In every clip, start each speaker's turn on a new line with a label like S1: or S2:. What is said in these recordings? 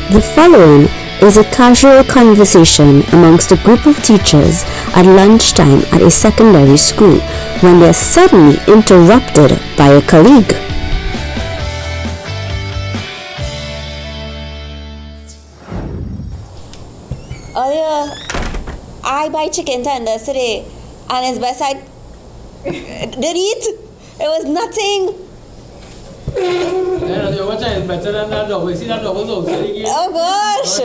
S1: The following is a casual conversation amongst a group of teachers at lunchtime at a secondary school when they are suddenly interrupted by a colleague.
S2: Earlier, I buy chicken tenders today, and it's best I did eat. It was nothing.
S3: Better than that double. See that double again?
S2: Oh gosh!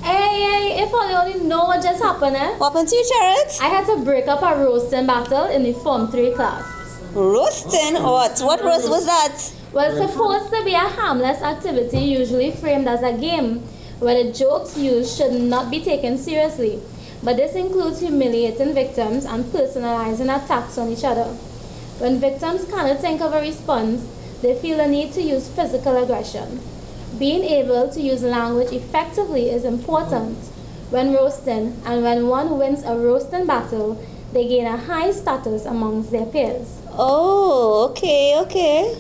S4: Hey, if I only know what just happened,
S2: What happened to you, Charlotte?
S4: I had to break up a roasting battle in the Form 3 class.
S2: Roasting? What roast was that?
S4: Well, it's supposed to be a harmless activity, usually framed as a game, where the jokes used should not be taken seriously. But this includes humiliating victims and personalizing attacks on each other. When victims cannot think of a response, they feel a need to use physical aggression. Being able to use language effectively is important when roasting, and when one wins a roasting battle, they gain a high status amongst their peers.
S2: Oh, okay.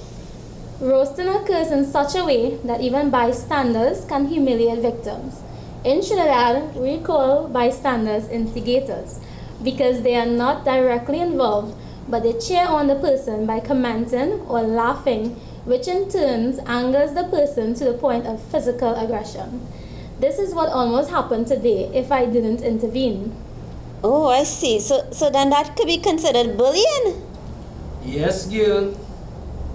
S4: Roasting occurs in such a way that even bystanders can humiliate victims. In Trinidad, we call bystanders instigators because they are not directly involved, but they cheer on the person by commenting or laughing, which in turn angers the person to the point of physical aggression. This is what almost happened today if I didn't intervene.
S2: Oh, I see. So then that could be considered bullying?
S3: Yes, girl.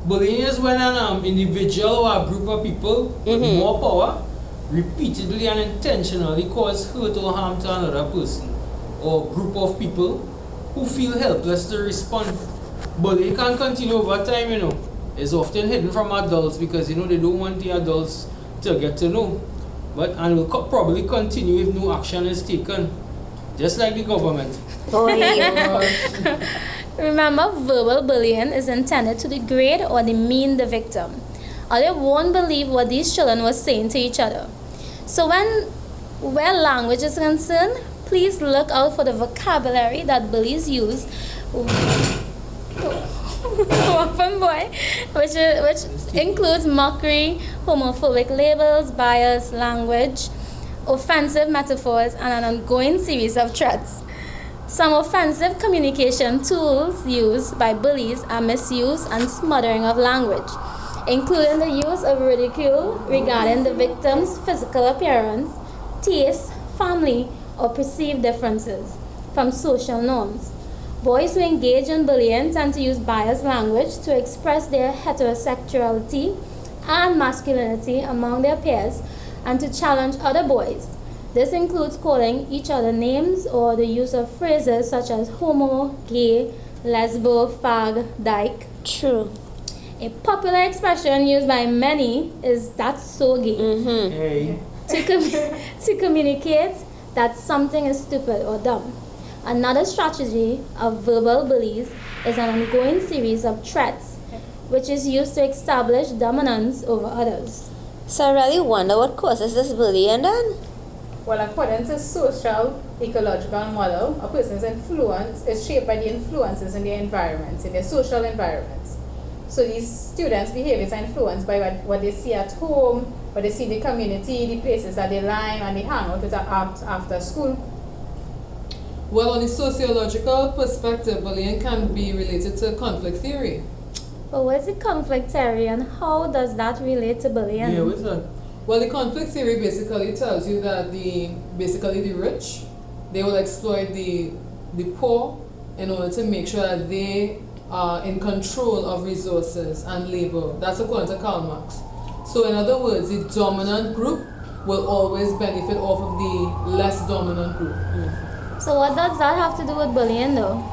S3: Bullying is when an individual or a group of people with more power repeatedly and intentionally cause hurt or harm to another person or group of people who feel helpless to respond. Bullying can continue over time, It's often hidden from adults because, they don't want the adults to get to know. And will probably continue if no action is taken. Just like the government.
S2: Oh, yeah.
S4: Remember, verbal bullying is intended to degrade or demean the victim, or they won't believe what these children were saying to each other. So where language is concerned, please look out for the vocabulary that bullies use, which includes mockery, homophobic labels, bias, language, offensive metaphors, and an ongoing series of threats. Some offensive communication tools used by bullies are misuse and smothering of language, including the use of ridicule regarding the victim's physical appearance, taste, family, or perceived differences from social norms. Boys who engage in bullying tend to use biased language to express their heterosexuality and masculinity among their peers and to challenge other boys. This includes calling each other names or the use of phrases such as homo, gay, lesbo, fag, dyke.
S2: True.
S4: A popular expression used by many is "that's so gay."
S3: Hey.
S4: To communicate that something is stupid or dumb. Another strategy of verbal bullies is an ongoing series of threats, which is used to establish dominance over others.
S2: So I really wonder what causes this bullying then?
S5: Well, according to social ecological model, a person's influence is shaped by the influences in their environment, in their social environments. So these students' behaviors are influenced by what they see at home, what they see in the community, the places that they line and they hang out with after school.
S6: Well, on a sociological perspective, bullying can be related to conflict theory.
S4: But what is the conflict theory and how does that relate to bullying?
S3: Yeah, what's that?
S6: Well, the conflict theory basically tells you that the rich, they will exploit the poor in order to make sure that they are in control of resources and labor. That's according to Karl Marx. So in other words, the dominant group will always benefit off of the less dominant group.
S4: So what does that have to do with bullying though?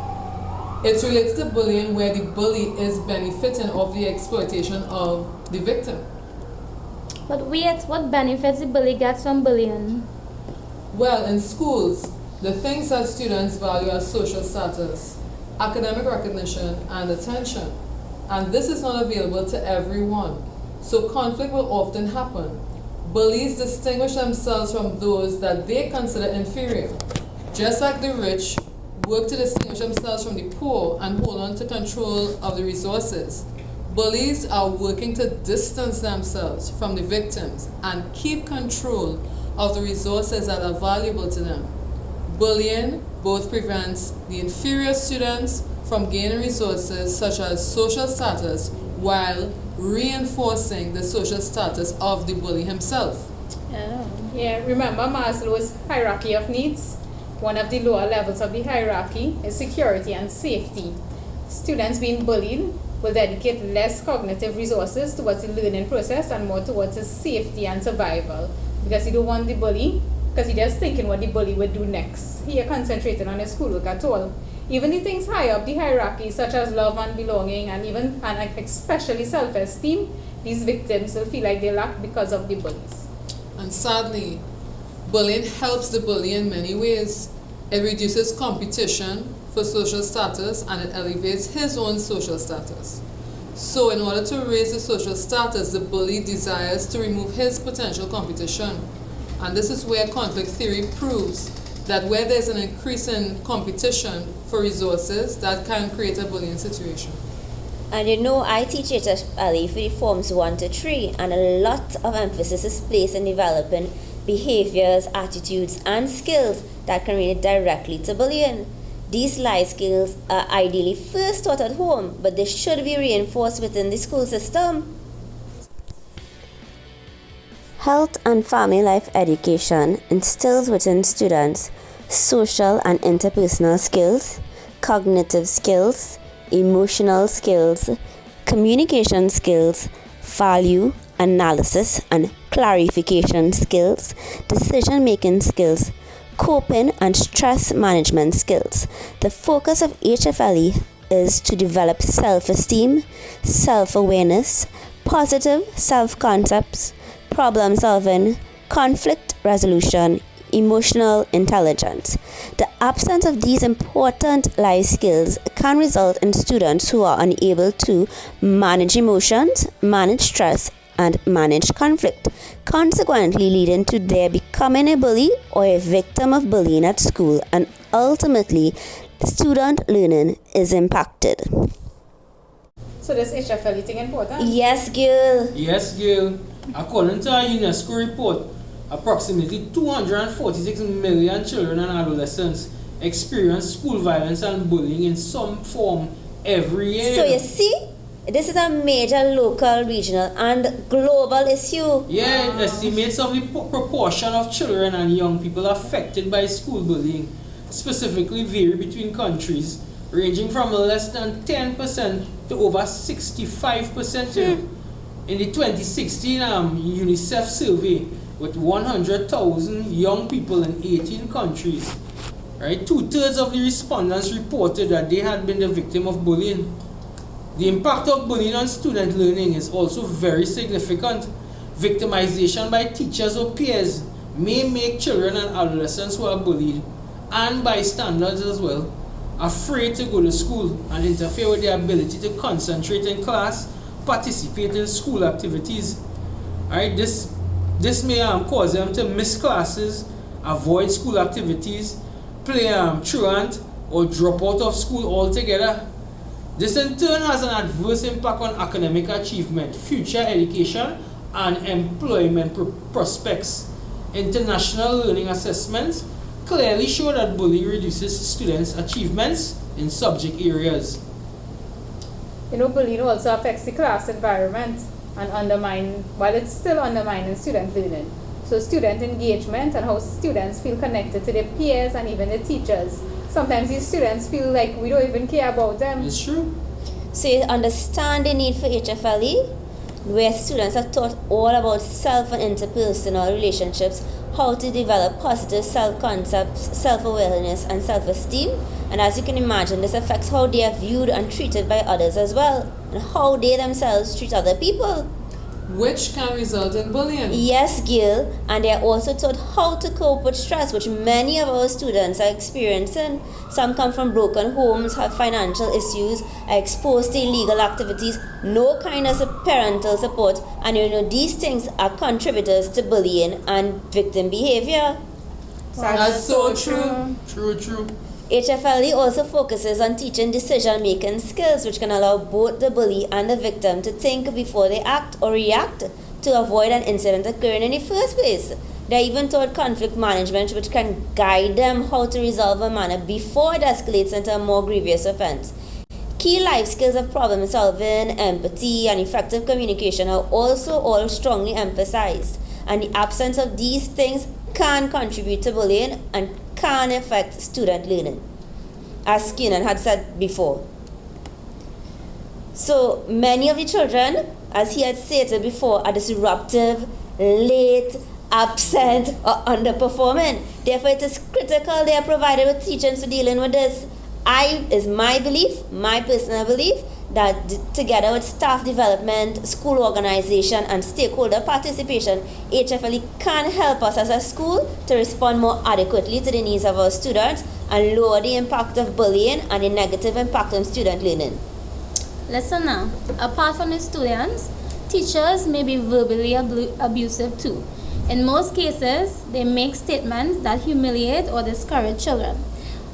S6: It's related to bullying where the bully is benefiting off the exploitation of the victim.
S4: But wait, what benefits the bully gets from bullying?
S6: Well, in schools, the things that students value are social status, academic recognition, and attention. And this is not available to everyone. So conflict will often happen. Bullies distinguish themselves from those that they consider inferior. Just like the rich work to distinguish themselves from the poor and hold on to control of the resources, Bullies are working to distance themselves from the victims and keep control of the resources that are valuable to them. Bullying both prevents the inferior students from gaining resources such as social status while reinforcing the social status of the bully himself.
S5: Yeah, remember Maslow's hierarchy of needs? One of the lower levels of the hierarchy is security and safety. Students being bullied will dedicate less cognitive resources towards the learning process and more towards the safety and survival, because you don't want the bully, because you're just thinking what the bully would do next. You're concentrating on his schoolwork at all. Even the things high up the hierarchy, such as love and belonging, and especially self-esteem, these victims will feel like they lack because of the bullies.
S6: And sadly, bullying helps the bully in many ways. It reduces competition for social status and it elevates his own social status. So in order to raise the social status, the bully desires to remove his potential competition. And this is where conflict theory proves that where there's an increase in competition for resources, that can create a bullying situation.
S2: And I teach HFLE for the forms 1 to 3, and a lot of emphasis is placed in developing behaviors, attitudes, and skills that can relate directly to bullying. These life skills are ideally first taught at home, but they should be reinforced within the school system.
S1: Health and family life education instills within students social and interpersonal skills, cognitive skills, emotional skills, communication skills, value analysis and clarification skills, decision-making skills, coping and stress management skills. The focus of HFLE is to develop self-esteem, self-awareness, positive self-concepts, problem solving, conflict resolution, emotional intelligence. The absence of these important life skills can result in students who are unable to manage emotions, manage stress, and manage conflict, consequently leading to their becoming a bully or a victim of bullying at school, and ultimately student learning is impacted.
S5: So does HFLE thing important?
S2: Yes, girl.
S3: Yes, girl. According to a UNESCO report, approximately 246 million children and adolescents experience school violence and bullying in some form every year.
S2: So you see, this is a major local, regional, and global issue.
S3: Yeah, estimates of the proportion of children and young people affected by school bullying specifically vary between countries, ranging from less than 10% to over 65%. In the 2016 UNICEF survey with 100,000 young people in 18 countries, right, 2/3 of the respondents reported that they had been the victim of bullying. The impact of bullying on student learning is also very significant. Victimization by teachers or peers may make children and adolescents who are bullied, and bystanders as well, afraid to go to school and interfere with their ability to concentrate in class, participate in school activities. Alright, this may cause them to miss classes, avoid school activities, play truant, or drop out of school altogether. This in turn has an adverse impact on academic achievement, future education, and employment prospects. International learning assessments clearly show that bullying reduces students' achievements in subject areas.
S5: Bullying also affects the class environment and while it's still undermining student learning. So student engagement and how students feel connected to their peers and even the teachers. Sometimes these students feel like we don't even care about them.
S3: It's true.
S2: So you understand the need for HFLE, where students are taught all about self and interpersonal relationships, how to develop positive self-concepts, self-awareness, and self-esteem. And as you can imagine, this affects how they are viewed and treated by others as well, and how they themselves treat other people.
S6: Which can result in bullying.
S2: Yes, Gil, and they are also taught how to cope with stress, which many of our students are experiencing. Some come from broken homes, have financial issues, are exposed to illegal activities, no kind of parental support, and these things are contributors to bullying and victim behavior.
S6: That's so true.
S3: True.
S2: HFLE also focuses on teaching decision-making skills, which can allow both the bully and the victim to think before they act or react to avoid an incident occurring in the first place. They're even taught conflict management, which can guide them how to resolve a matter before it escalates into a more grievous offense. Key life skills of problem solving, empathy, and effective communication are also all strongly emphasized, and the absence of these things can contribute to bullying and can affect student learning, as Keenan had said before. So many of the children, as he had stated before, are disruptive, late, absent, or underperforming. Therefore, it is critical they are provided with teachings for dealing with this. Is my belief, my personal belief, that together with staff development, school organization, and stakeholder participation, HFLE can help us as a school to respond more adequately to the needs of our students and lower the impact of bullying and the negative impact on student learning.
S4: Listen now, apart from the students, teachers may be verbally abusive too. In most cases, they make statements that humiliate or discourage children.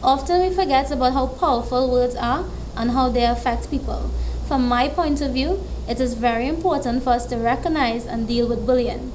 S4: Often we forget about how powerful words are and how they affect people. From my point of view, it is very important for us to recognize and deal with bullying.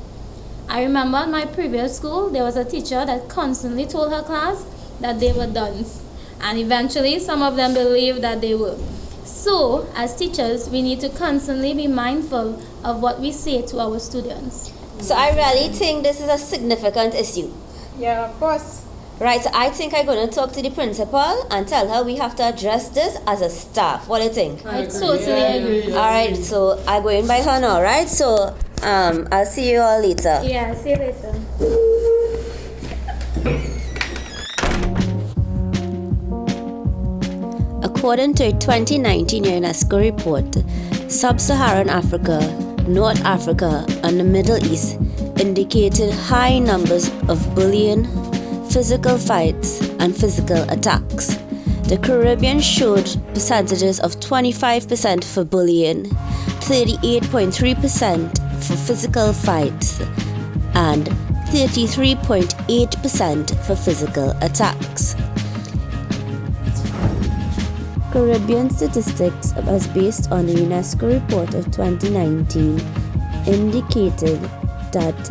S4: I remember in my previous school, there was a teacher that constantly told her class that they were dunce, and eventually some of them believed that they were. So, as teachers, we need to constantly be mindful of what we say to our students.
S2: So I really think this is a significant issue.
S5: Yeah, of course.
S2: Right, so I think I'm going to talk to the principal and tell her we have to address this as a staff. What do you think?
S4: I totally agree.
S2: Alright, so I'm going by her now, right? So I'll see you all later.
S4: Yeah, see you later.
S1: According to a 2019 UNESCO report, Sub-Saharan Africa, North Africa, and the Middle East indicated high numbers of bullying, physical fights, and physical attacks. The Caribbean showed percentages of 25% for bullying, 38.3% for physical fights, and 33.8% for physical attacks. Caribbean statistics, as based on the UNESCO report of 2019, indicated that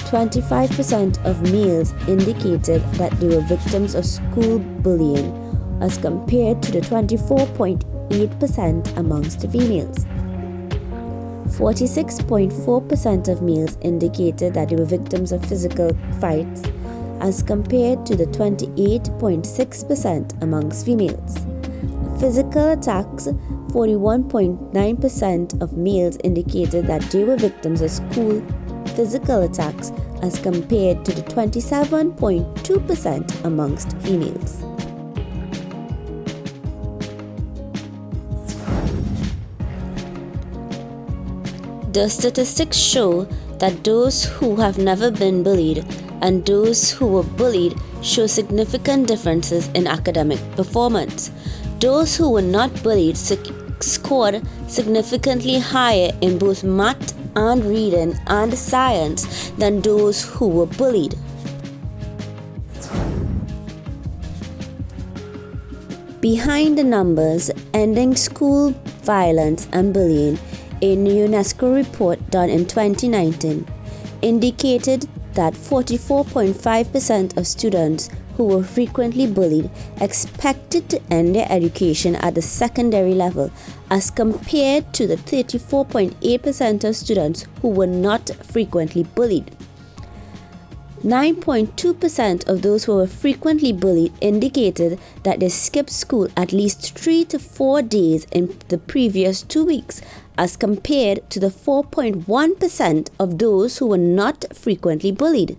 S1: 25% of males indicated that they were victims of school bullying, as compared to the 24.8% amongst the females. 46.4% of males indicated that they were victims of physical fights, as compared to the 28.6% amongst females. Physical attacks, 41.9% of males indicated that they were victims of school physical attacks, as compared to the 27.2% amongst females. The statistics show that those who have never been bullied and those who were bullied show significant differences in academic performance. Those who were not bullied scored significantly higher in both math and reading and science than those who were bullied. Behind the numbers, ending school violence and bullying, a UNESCO report done in 2019 indicated that 44.5% of students who were frequently bullied expected to end their education at the secondary level, as compared to the 34.8% of students who were not frequently bullied. 9.2% of those who were frequently bullied indicated that they skipped school at least 3 to 4 days in the previous 2 weeks, as compared to the 4.1% of those who were not frequently bullied.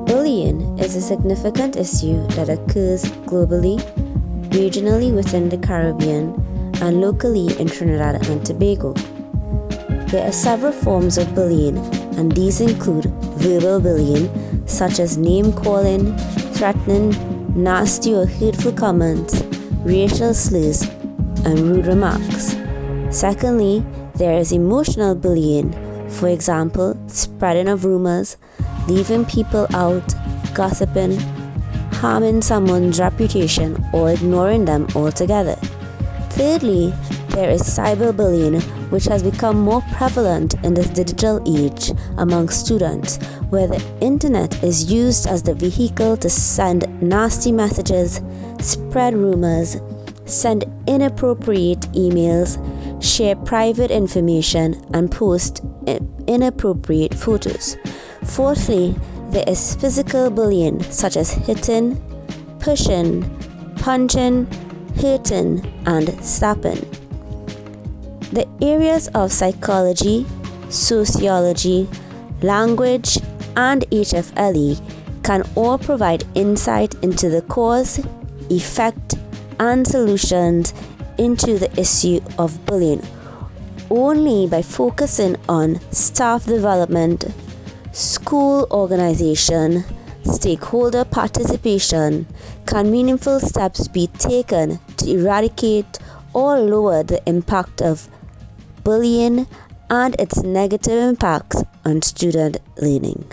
S1: Bullying is a significant issue that occurs globally, regionally within the Caribbean, and locally in Trinidad and Tobago. There are several forms of bullying, and these include verbal bullying, such as name-calling, threatening, nasty or hurtful comments, racial slurs, and rude remarks. Secondly, there is emotional bullying, for example, spreading of rumors, leaving people out, gossiping, harming someone's reputation, or ignoring them altogether. Thirdly, there is cyberbullying, which has become more prevalent in this digital age among students, where the internet is used as the vehicle to send nasty messages, spread rumors, send inappropriate emails, share private information, and post inappropriate photos. Fourthly, there is physical bullying such as hitting, pushing, punching, hurting, and slapping. The areas of psychology, sociology, language, and HFLE can all provide insight into the cause, effect, and solutions into the issue of bullying. Only by focusing on staff development, school organization, stakeholder participation, can meaningful steps be taken to eradicate or lower the impact of bullying and its negative impacts on student learning.